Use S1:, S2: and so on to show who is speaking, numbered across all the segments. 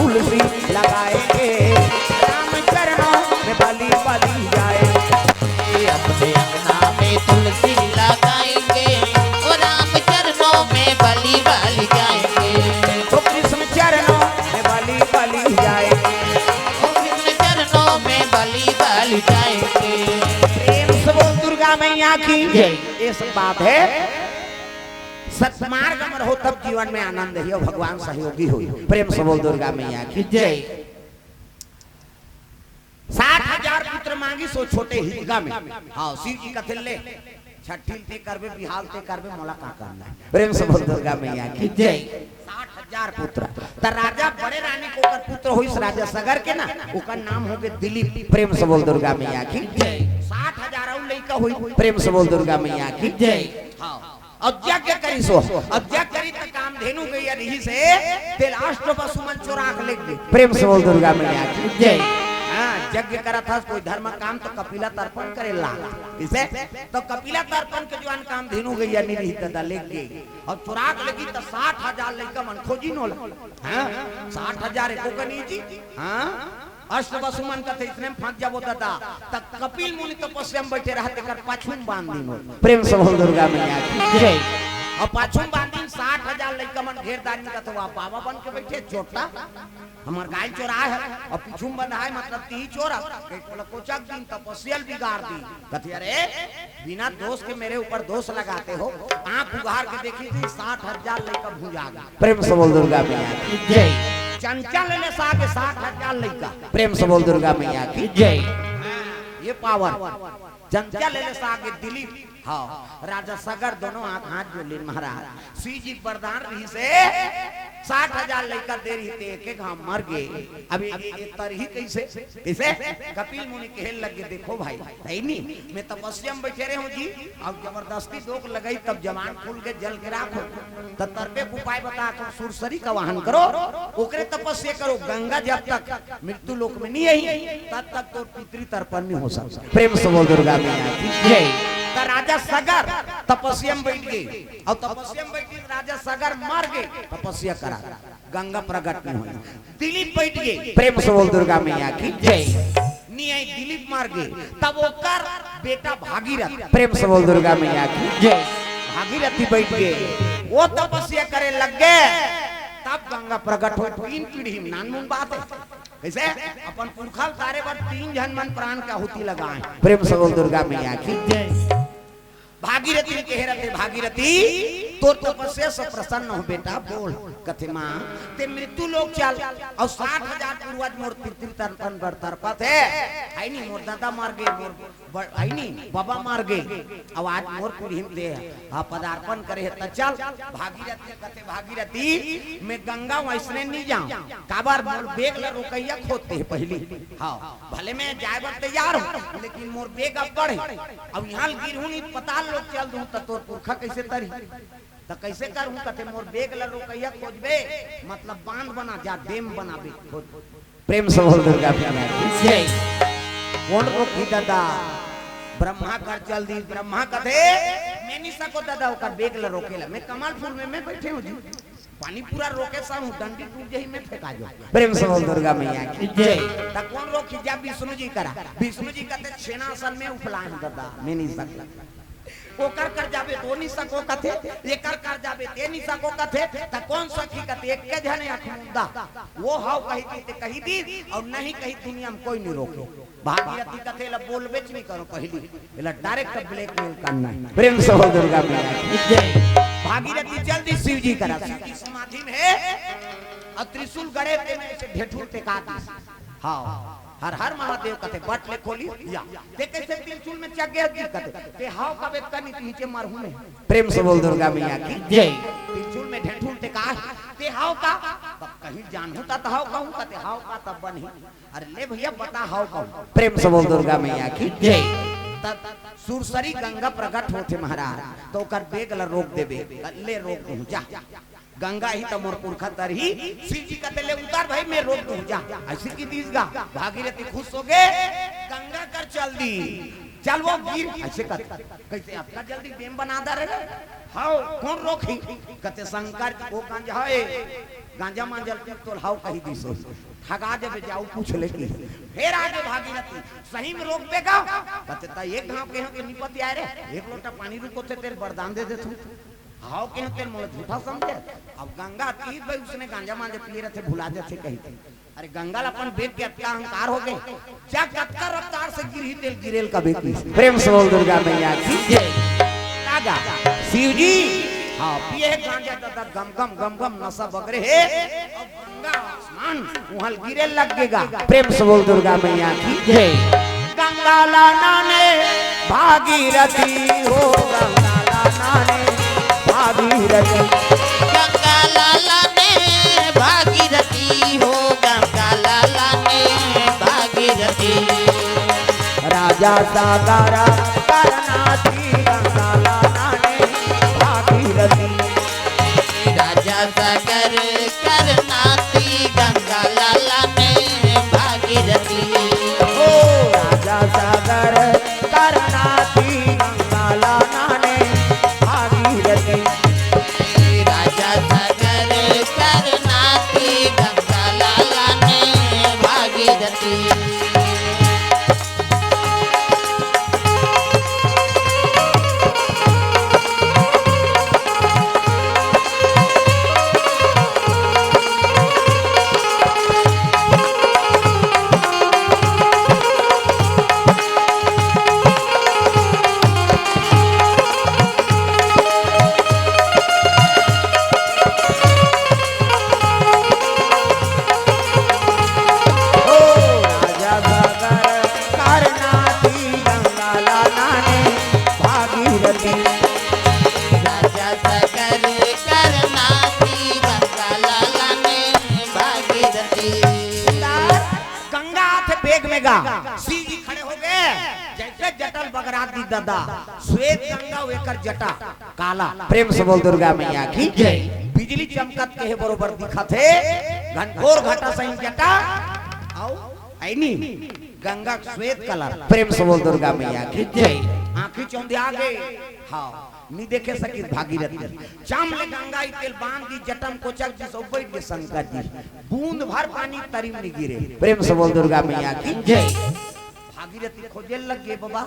S1: तुलसी लगाएंगे, राम चरणों में बलि बलि जाएंगे।
S2: अपने अंगना में तुलसी लगाएंगे और राम चरणों में बलि बलि जाएंगे।
S1: तो कृष्ण चरणों में बलि बलि जाएंगे,
S2: और कृष्ण चरणों में बलि बलि जाएंगे।
S1: प्रेम से बोल दुर्गा मैया की
S2: जय।
S1: ये सब बात है। सत्मार्ग में रहो तब जीवन में आनंद ही और भगवान सहयोगी हो। प्रेम से बोल दुर्गा मैया की
S2: जय।
S1: 60,000 पुत्र मांगी सो छोटे हिजगा में। हाँ शिव जी का थिल्ले छठिल ते करबे बिहाल ते करबे मोला का करना है। प्रेम से बोल दुर्गा मैया की
S2: जय।
S1: 60,000 पुत्र त राजा बड़े रानी को ओकर पुत्र होइस राजा सगर के ना ओकर नाम हो गए दिलीप। प्रेम से बोल दुर्गा मैया की
S2: जय।
S1: 60,000 और लड़का हुई। प्रेम से बोल दुर्गा मैया की
S2: जय।
S1: हाँ अब क्या करी सो अब क्या करी तो काम धेनु गई रही से तेलाष्ट्र पशुमन चोराक ले गए। प्रेम से बोल दुर्गा मैया की
S2: जय।
S1: हाँ यज्ञ करा था कोई धर्म काम तो कपिला तर्पण करे ला इसे तो कपिला तर्पण के जवान काम धेनु गई निरही तदा ले गई और चोराक लगी तो 60,000 लड़का मन खोजी नोल। हाँ 60,000 एको कनी जी। हाँ अष्ट वसुमन का इतने में फंस जाबो दादा तक कपिल मुनि तपस्या में बैठे रहते कर पाछुम बांध दी। प्रेम से बोल दुर्गा मैया की
S2: जय।
S1: और पाछुम बांध दी 60,000 लड़का मन घेरदारी का तो वहाँ बाबा बन के बैठे चोटा हमार गाय चोरा है और पिछुम बंधा है मतलब ती चोरा कोचक दिन तपस्यल बिगाड़ दी। कथी अरे बिना दोष के मेरे ऊपर दोष लगाते हो। आंख उघार के देखी थी 60,000 लड़का भूजा गया। प्रेम से बोल दुर्गा मैया की
S2: जय।
S1: चंचल ने सागे 60,000 लड़का। प्रेम से बोल दुर्गा मैया की
S2: जय।
S1: ये पावर चंचल ने सागे दिलीप। हाँ राजा सगर दोनों हाथ जोड़ महाराज श्री जी वरदान रही से 60,000 लड़का दे रही थे एक हम मर गए। अभी तरही कैसे कैसे कपिल मुनि कहने लगे देखो भाई है नहीं मैं तपस्या में बैठे रहे हूँ जी अब जबरदस्ती दोग लगाई तब जवान फूल के जल के राखो तो तरबे उपाय बता कर सुरसरी का वाहन करो ओकरे तपस्या करो। गंगा जब तक मृत्यु लोक में नहीं आई तब तक तो पितृ तर्पण नहीं हो सकता। प्रेम से बोल दुर्गा मैया की जय। तो राजा सगर तपस्या में बैठ गए और तपस्या में बैठ गए राजा सगर मर गए तपस्या करा गंगा प्रकट नहीं हुई। दिलीप बैठ गए। प्रेम से बोल दुर्गा मैया की जय। नहीं आई दिलीप मर गए तब ओकर बेटा भागीरथ। प्रेम से बोल दुर्गा मैया की जय। भागीरथी बैठ गए वो तपस्या करे लग गए तब गंगा प्रकट हो। 3 पीढ़ी में नानमुन बात है कैसे अपन पुरखा तारे पर 3 जन मन प्राण का आहुति लगाए। प्रेम से बोल दुर्गा मैया की जय। भागीरथी कह रहे भागीरथी तो तपस्या से प्रसन्न हो बेटा बोल कथे माँ ते मृत्यु लोग चल और 60,000 पूर्वज मोर पितृ तर्पण तरपत है आई नहीं मोर दादा मार गए मोर आई नहीं बाबा मार गए अब आज मोर पीढ़ी दे पदार्पण करे है चल भागीरथी कथे भागीरथी मैं गंगा वैसने नहीं जाऊं काबार मोर बेग ला रोकैया खोदते है पहली। हाँ भले मैं जाए बर तैयार हूँ लेकिन मोर बेग अब बढ़े अब यहाँ गिर हूँ पता लोग चल दूं तोर पुरखा कैसे तरी तो कैसे करूं कथे मोर बेग ला रोकैया खोजबे मतलब बांध बना जा डेम बनाबे खोज। प्रेम से बोल दुर्गा मैया की जय। कौन रोकी दादा ब्रह्मा कर चल दी ब्रह्मा कथे मैं नहीं सको दादा ओकर बेग ला रोकेला मैं कमल फूल में मैं बैठे हूं जी पानी पूरा रोके सा हूं डंडी टूट जाई मैं फेंका जो। प्रेम से बोल दुर्गा मैया की जय। त कौन रोकी जा विष्णु जी करा विष्णु जी कहते सेनासन में उपलान दादा मैं नहीं सकता ओकर कर जाबे तो नहीं सको कथे एकर कर जाबे ते नहीं सको कथे त कौन सखी कथे एक के जने अखमुदा वो हाउ कही थी ते कही दी और नहीं कही दुनिया में कोई नहीं रोके। भागीरथी कथे ला बोल बेच नहीं करो पहली एला डायरेक्ट ब्लैकमेल करना है। प्रेम से बोल दुर्गा मैया की जय। भागीरथी जल्दी शिव जी करा शिव जी समाधि में है और त्रिशूल गड़े ते में से ढेठुर ते काट। हाँ हर हर महादेव कथे बट ले खोली या ते कैसे त्रिशूल में चग गया जी कथे ते हाव का बेत कनी नीचे मरहू में। प्रेम से बोल दुर्गा मैया की जय। त्रिशूल में ढेठुल ते का ते हाव का तब कहीं जानहू ता हाव कहूं कथे हाव का तब बनी अरे ले भैया बता हाव कहूं। प्रेम से बोल दुर्गा मैया की जय। तब सुरसरी गंगा प्रकट होते महाराज तो कर बेग ला रोक देबे ले रोक दूं जा गंगा ही तो मोर पुरखा तर ही शिव जी कहते ले उतार भाई मैं रोक दूं जा ऐसी की दीसगा। भागीरथी खुश हो गए गंगा कर चल दी चल वो गिर ऐसे कर कैसे अपना जल्दी बेम बना दे रे हाउ कौन रोकी कहते शंकर वो गांजा है गांजा मांजल तो हाउ कही दी सो ठगा जब जाऊ पूछ ले की फिर आगे भागीरथी सही में रोक देगा कहते ता एक गांव के निपति आए रे एक लोटा पानी रुको थे तेरे वरदान दे दे तू हाउ के तेरे मोल झूठा समझे अब गंगा तीर भाई उसने गांजा मांजे पी रहे थे भुला जाते कही थे अरे गंगा अपन बेग के अत्या अहंकार हो गए क्या कत्ता रफ्तार से गिरी तेल गिरेल का बेग प्रेम से बोल दुर्गा मैया की जय तागा शिव जी हां पिए गांजा दादा गम गम गम गम नशा बगरे है अब गंगा आसमान वहां गिरे लगेगा प्रेम से बोल दुर्गा मैया की जय गंगा लाना ने भागीरथी हो गंगा लाना ने भागीरथी
S2: गंगा लाला ने भागीरथी हो गंगा लाला ने भागीरथी
S1: राजा सागर करनाथी गंगा लाला ने भागीरथी
S2: राजा सागर करनाथी गंगा लाला ने भागीरथी
S1: ओ राजा सागर करनाथी गंगा लाला ने भागीरथी
S2: राजा सागर करनाथी गंगा लाला ने भागीरथी
S1: शिव जी खड़े हो गए जैसे जटल बगरा दी दादा श्वेत गंगा वेकर जटा काला प्रेम से बोल दुर्गा मैया की जय बिजली चमकत के बरोबर दिखा थे घनघोर घटा सही जटा आओ ऐनी गंगा श्वेत कलर प्रेम से बोल दुर्गा मैया की जय आंखें चौंधे आ गए हाँ नी देखे सकी भागीरथी चामले गंगा तेल बांध दी जटम कोचक जी सब बैठ के शंकर जी बूंद भर पानी तरी में गिरे प्रेम से बोल दुर्गा मैया की जय भागीरथी खोजे लग गए बाबा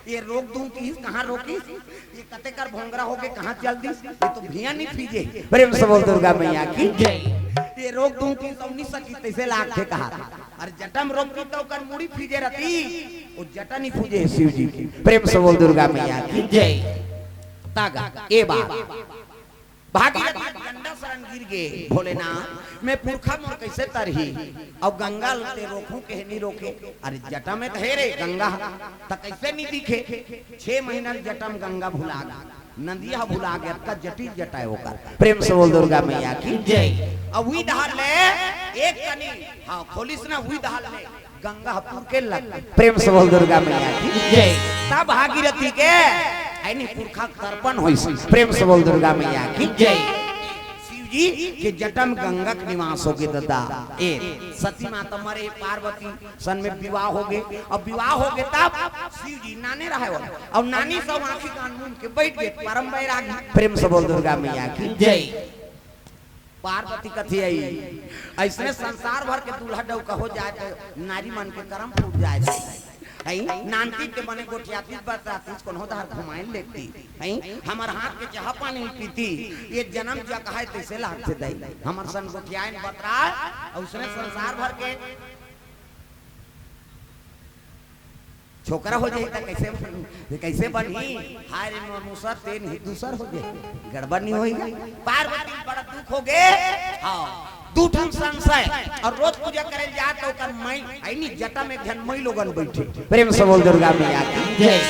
S1: ये रोक दूं की कहां रोकी ये कते कर भोंगरा हो के कहां चल दी ये तो भिया नहीं फीजे प्रेम से बोल दुर्गा मैया की जय ये रोक दूं की तो नहीं सकी तैसे लाख के कहा और जटम रोक दी तो कर मुड़ी फीजे रहती वो जटा नहीं फूजे शिव जी की प्रेम से बोल दुर्गा मैया की जय तागा ए बा भागीरथी गंगा शरण गिर गए भोलेनाथ मैं पुरखा मोर कैसे तरही अब गंगा ते रोकूं के नहीं रोके अरे जटा में तो है रे गंगा त कैसे नहीं दिखे 6 महीना जटा में गंगा भुला गया नदिया भुला गया का जटिल जटा है होकर प्रेम से बोल दुर्गा मैया की जय अब हुई दहाल ले एक कनी हां खोलिस ना हुई दहाल ले गंगा हपुर के लग प्रेम से बोल दुर्गा मैया की जय तब भागीरथी के ऐनी पुरखा तर्पण होई प्रेम से बोल दुर्गा मैया की जय शिव जी के जटम गंगा के निवास हो गए दादा ए सती माता मरे पार्वती सन में विवाह हो गए अब विवाह हो गए तब शिव जी नाने रहे हो अब नानी सब आंखी कान मूंद के बैठ गए परम बैरागी प्रेम से बोल दुर्गा मैया की जय पार्वती कथी आई ऐसने संसार भर के दूल्हा डौका हो जाए तो नारी मन के कर्म फूट जाए आई नानती के बने गोठियाती बताती कौन होता घुमाए लेती आई हमर हाथ के चाह पानी पीती ये जन्म जा कहे तैसे लागते दई हमर सन गोठियाए बतरा और उसने संसार भर के छोकरा हो जाए तो कैसे बनी हाय रे मुसर तेन ही दूसर हो जाए गड़बड़ नहीं होएगा पार्वती बड़ा दुख हो गए हां दूठन संशय और रोज पूजा करे जा तो कर मई आईनी जटा में घन मई लोगन बैठे प्रेम से बोल दुर्गा मैया की जय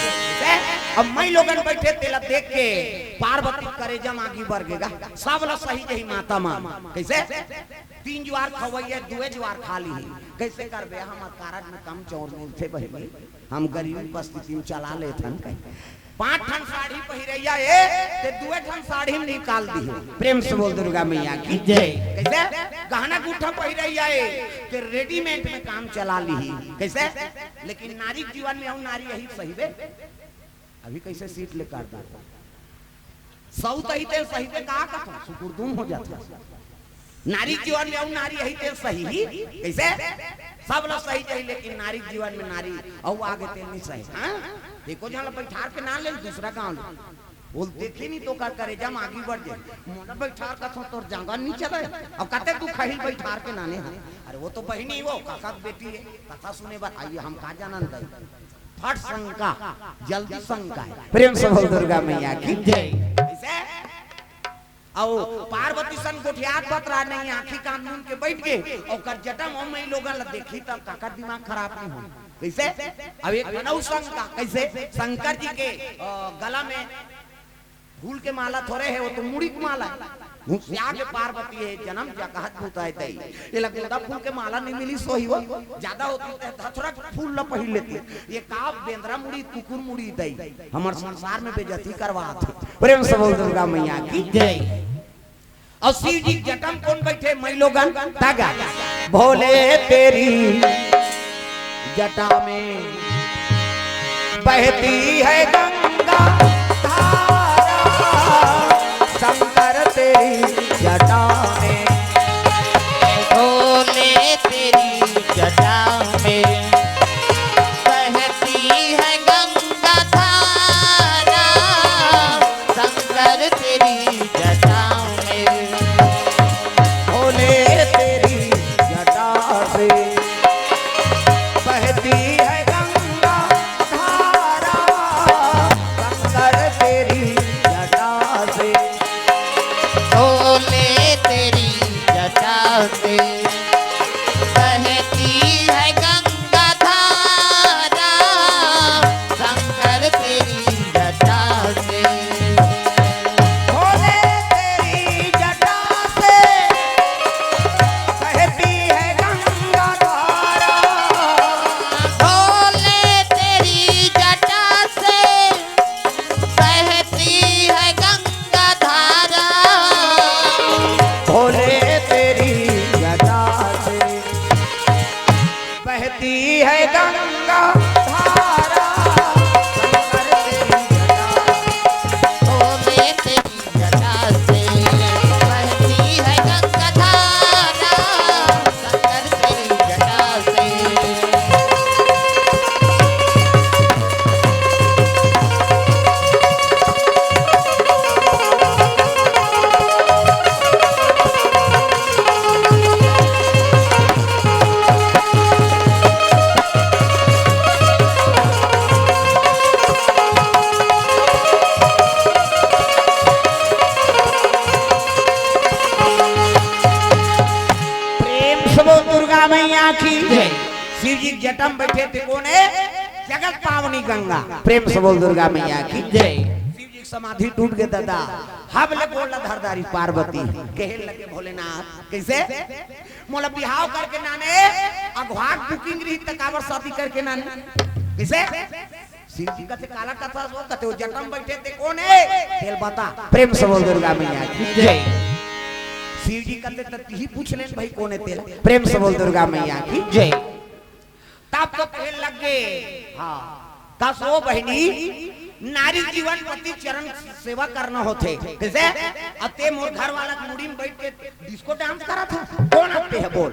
S1: अब मई लोगन बैठे तेला देख के पार्वती करे जम आगे बढ़ गएगा सब ला सही जही माता मां कैसे 3 ज्वार खवैया 2 ज्वार खा ली कैसे करबे हम कारज में कम चौर मिलते बहिनी हम गरीब परिस्थिति में चला लेथन 5 ठन साड़ी पहिरैया ए ते 2 ठन साड़ी में निकाल दी प्रेम से बोल दुर्गा मैया की जय कैसे गहना गुठा पहिरे आए कि रेडीमेड में काम चला ली कैसे। लेकिन नारी जीवन में हूं नारी यही सही बे अभी कैसे सीट लेकर दे सौ तही तेल सही पे कहा का सुकुरदुम हो जाता नारी जीवन में हूं नारी यही तेल सही ही कैसे सब लोग सही चाहिए लेकिन नारी जीवन में नारी और आगे तेल नहीं सही। हाँ देखो जहाँ बैठार के ना ले दूसरा गाँव बोल देखी नहीं तो का करे जम आगे बढ़ जाए मोना बैठार का तो तोर जंगल नहीं चले और कते तू खहिल बैठार के नाने हैं अरे वो तो बहनी वो काका बेटी है कथा सुने बताइए हम का जानन दई फट शंका जल्दी शंका है प्रेम से बोल दुर्गा मैया की जय। ऐसे और पार्वती सन गोठियात बतरा नहीं आंखी कानून के बैठ गए और कर जटम हम मई लोगन ल देखी तब काका दिमाग खराब नहीं हो कैसे। अब एक बनौ शंका कैसे शंकर जी के गला में फूल के माला थोड़े है वो तो मुड़ी की माला घुसिया के पार्वती है जन्म जगह भूताई तई ये लगता फूल के माला नहीं मिली सोही हो ज्यादा होती है थोड़ा फूल ल पहिल लेती ये का बेंद्रा मुड़ी कुकुर मुड़ी दई हमर संसार में बेइज्जती करवात प्रेम से बोल दुर्गा मैया की जय। और शिव जी जटम कौन बैठे मई लोगन तागा भोले तेरी जटा में बहती है गंगा शंकर तेरी जटा में
S2: भोले तेरी जटा में बहती है गंगा धारा शंकर तेरी जटा में
S1: भोले तेरी जटा से बहती है गंगा धारा शंकर तेरी जटा से
S2: भोले तेरी जटा से बहती है गंगा धारा शंकर तेरी जटा से
S1: भोले तेरी जटा से बहती है गंगा धारा
S2: भोले तेरी जटा से बहती है गंगा धारा
S1: भोले तेरी जटा से बहती है गंगा धारा शंकर तेरी जटा
S2: भोले तेरी जटा से बहती है गंगा धारा शंकर तेरी जटा से
S1: प्रेम से बोल दुर्गा मैया की जय। शिव जी जटम बैठे थे कौन है जगत पावनी गंगा प्रेम से बोल दुर्गा मैया की जय। शिव जी की समाधि टूट गए दादा हबले बोल धरदारी पार्वती कहे लगे भोलेनाथ कैसे मोला बिहाव करके नाने अगवाक बुकिंग रही तकावर शादी करके नाने कैसे शिव जी का ते काला कथा सो कते वो जटम बैठे थे कौन है तेल बता प्रेम से बोल दुर्गा मैया की जय। शिव जी कहते तब ही पूछ लें भाई कौन है तेरा प्रेम से बोल दुर्गा मैया की जय। तब तो कहे लग गए हाँ का सो बहनी नारी जीवन पति चरण सेवा करना होते कैसे अते मोर घर वाला मुड़ी में बैठ के डिस्को डांस करा था कौन आते है बोल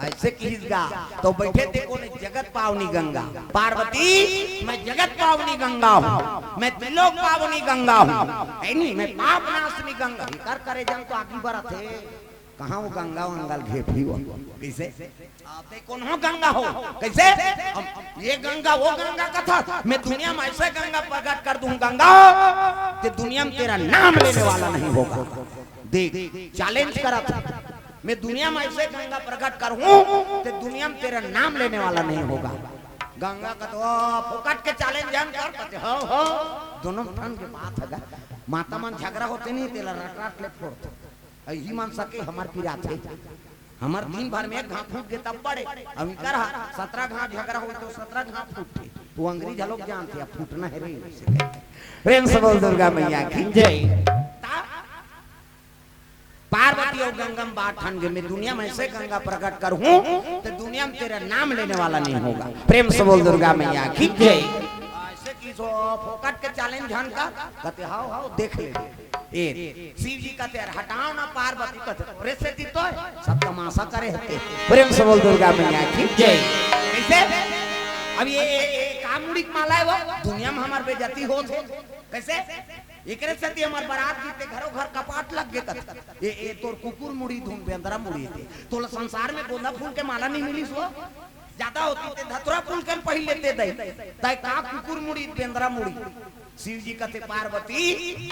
S1: ऐसे कीजिएगा तो बैठे थे कौन जगत पावनी गंगा पार्वती मैं जगत पावनी गंगा हूँ मैं त्रिलोक पावनी गंगा हूँ नहीं मैं पाप नाशनी गंगा कर करे जान तो आगे बढ़ा थे कहाँ वो गंगा वंगल घेपी हो कैसे आते कौन हो गंगा हो कैसे ये गंगा वो गंगा का था मैं दुनिया में ऐसे गंगा प्रकट कर दूं गंगा कि दुनिया में तेरा नाम लेने वाला नहीं होगा देख चैलेंज करा था मैं दुनिया में ऐसे गंगा प्रकट करूं कि दुनिया में तेरा नाम लेने वाला नहीं होगा गंगा का तो फोकट के चैलेंज जान कर पाते हो दोनों ठन के बात है माता मन झगड़ा होते नहीं तेरा रट रट ले फोड़ते ही मान सके हमार पीरा थे हमार दिन भर में एक घाट फूट गए तब पड़े हम कर 17 घाट झगड़ा हो तो 17 घाट फूटे तो अंग्रेज लोग जानते हैं फूटना है रे प्रेम से बोल दुर्गा मैया की जय। पार्वती लो गंगम बाठन गे, मैं दुनिया में ऐसे गंगा प्रकट करूं तो दुनिया में तेरा नाम लेने वाला नहीं होगा। प्रेम से बोल दुर्गा मैया की जय। ऐसे की सो फोकट के चैलेंज हन का कहते हाउ हाउ देख ले ए शिव जी कहते हटाओ ना, पार्वती कहते प्रेसे दी तो सब तमाशा करे हते। प्रेम से बोल दुर्गा मैया की जय। कैसे अब ये कामुड़ी माला है वो दुनिया में हमार बेइज्जती हो कैसे एकरे सती हमार बारात जीते घरों घर कपाट लग गे कत ये तोर कुकुर मुड़ी धूम बेंदरा मुड़ी थे तोला संसार में गोंदा फूल के माला नहीं मिली सो ज्यादा होती थे धतुरा फूल के पहले लेते दे तय का कुकुर मुड़ी बेंदरा मुड़ी। शिव जी कहते पार्वती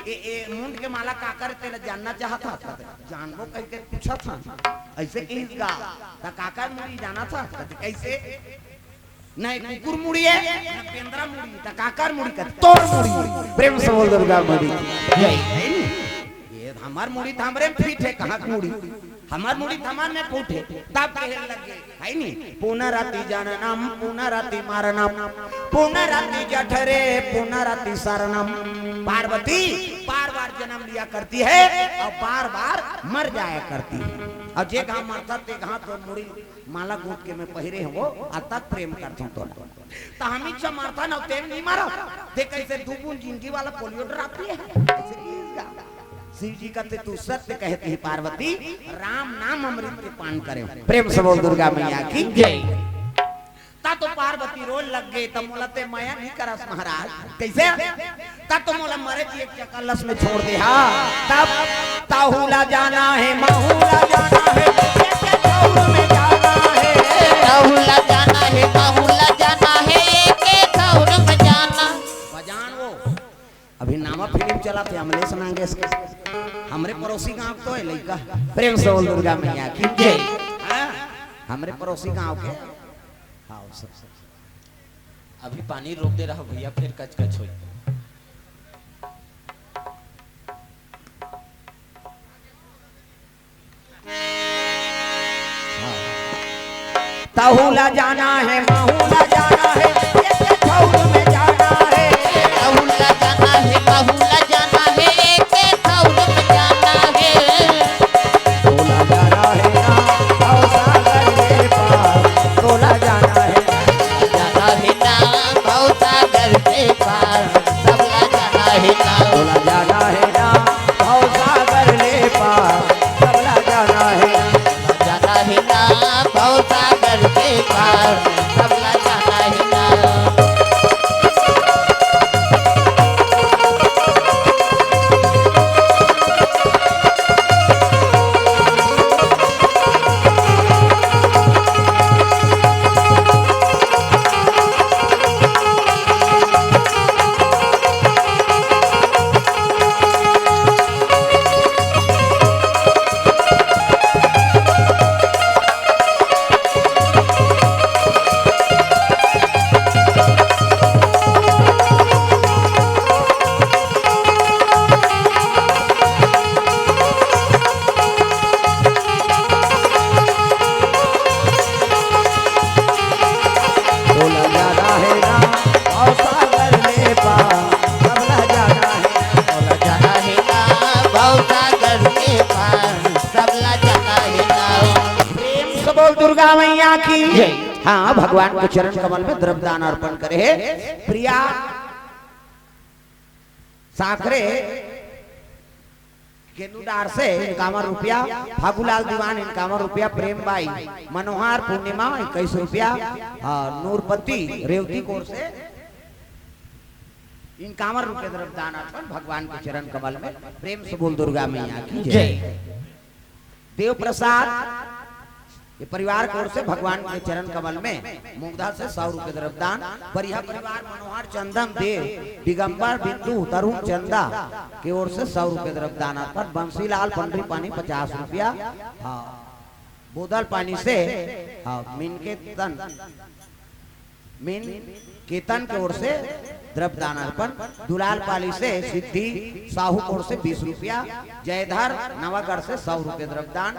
S1: ए मुंड के माला का करे तेला जानना चाहता था, जानबो कह के पूछा था ऐसे कहेगा ता काका मुड़ी जाना था कैसे नहीं कुकुर मुड़ी है ना पेंद्रा मुड़ी ता काकर मुड़ी का तोर मुड़ी। प्रेम से बोल दुर्गा मुड़ी ये हमार मुड़ी हमरे फिट है कहां मुड़ी हमार मुड़ी हमार में फूट है तब कहे लगे है नी पुनराति जननम पुनराति मरणम पुनराति जठरे पुनराति शरणम। पार्वती बार बार जन्म लिया करती है और बार बार मर जाया करती है और जे कहां मरता ते कहां तो मुड़ी माला गूंथ के मैं पहिरे हैं वो आता प्रेम करता हूं तो हम इच्छा मारता ना तेम नहीं मारा देख कैसे दुबुन जिंदगी वाला पोलियो ड्रापी है। शिव जी कहते तू सत्य कहती है पार्वती राम नाम अमृत के पान करे। प्रेम से बोल दुर्गा मैया की जय। ता तो पार्वती रोल लग गए तब मोलते माया नहीं करस महाराज कैसे तब तो मोला मरे जी एक चकलस में छोड़ दे हाँ तब ताहुला जाना है माहुला जाना है में जाना है
S2: ताहुला जाना है माहुला जाना है के थौर में जाना
S1: बजान वो अभी नामा फिल्म चला थे हमले सुनाएंगे हमरे पड़ोसी गांव तो है लइका। प्रेम से बोल दुर्गा मैया की जय। हमरे पड़ोसी गांव के हाँ सब
S3: अभी पानी रोक दे रहा भैया फिर कच कच होई।
S1: ताहुला जाना है माहुला जाना है ये ठौर में जाना है
S2: ताहुला जाना है माहुला जाना है के थौर में जाना है
S1: तोला जाना है ना और सागर के पार तोला जाना है
S2: ना भव सागर के पार सबला जाना है ना
S1: तोला जाना है ना और सागर ले पार तोला जाना है
S2: जाना है ना भव सागर के पार सबला जाना है ना।
S1: तोला जाना है ना और सागर ले पार तोला जाना है
S2: सबला जाना है ना भव सागर के पार सबला जाना है ना।
S1: प्रेम से बोल दुर्गा मैया की हाँ भगवान के चरण कमल में द्रव्यदान अर्पण करे प्रिया साखरे केंदुडार से इनकावर रुपया फागुलाल दीवान इनकावर रुपया प्रेम बाई मनोहर पूर्णिमा 21 रुपया और नूरपति रेवती कोर से इनकावर रुपये द्रव्यदान अर्पण भगवान के चरण कमल में। प्रेम से बोल दुर्गा मैया की जय। देव प्रसाद ये परिवार की ओर से भगवान के चरण कमल में मुग्धा से 100 रुपये द्रव्यदान। परिहा परिवार मनोहर चंदन देव दिगंबर बिंदु तरुण चंदा की ओर से 100 रुपये द्रव्यदान पर बंसीलाल पंडरी पानी 50 रुपया हाँ बोदल पानी से हाँ मीन केतन की ओर से द्रव्यदान अर्पण। दुलाल पाली से सिद्धि साहू की ओर से 20 रुपया। जयधर नवागढ़ से 100 रुपये द्रव्यदान।